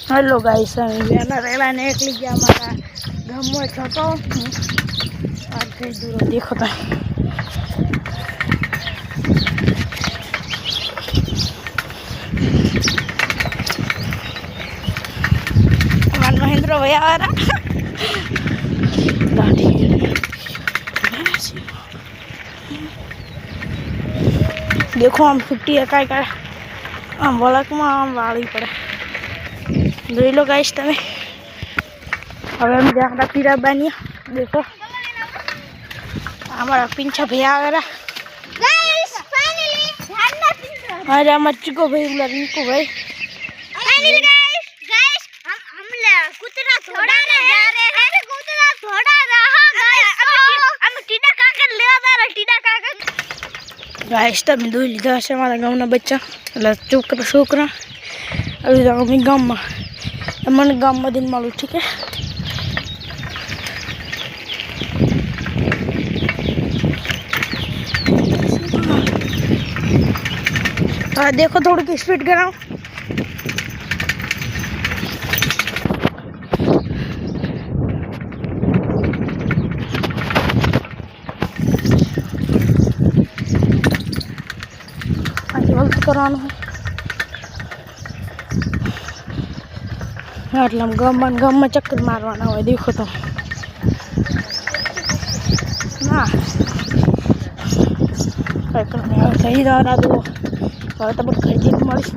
Hello guys, वेला रेला ने एकली गया हमारा गमो छतो और फिर दूर देखो तो हमारा महेंद्र भैया आ रहा देखो हम 50 का आम वलक में आम वाली पड़े જોઈ લો ગાઈસ તમે। હવે हम जाकड़ा पीरा बनिया देखो हमारा पिंचा भैया आ गाइस फाइनली जानना पिंचा अरे हमारा चिको भाई बोला रिंकू भाई फाइनली गाइस हम कुतरा थोड़ा ना जा रहे हैं कुतरा थोड़ा रहा गाइस हम टीडा काकर ले आ रहा टीडा काकर गाइस तब दो लीधा से हमारा गांव ना बच्चा એટલે છોકરા अभी जाओ मैं गांव में मन गांव में दिन मालूम ठीक है। देखो थोड़ी की स्पीड कराओ करवाना है એટલે ગામ में चक्कर मारवाना हो देखो तो ना कहीं सही रहा दो तो खरीदी मळीश।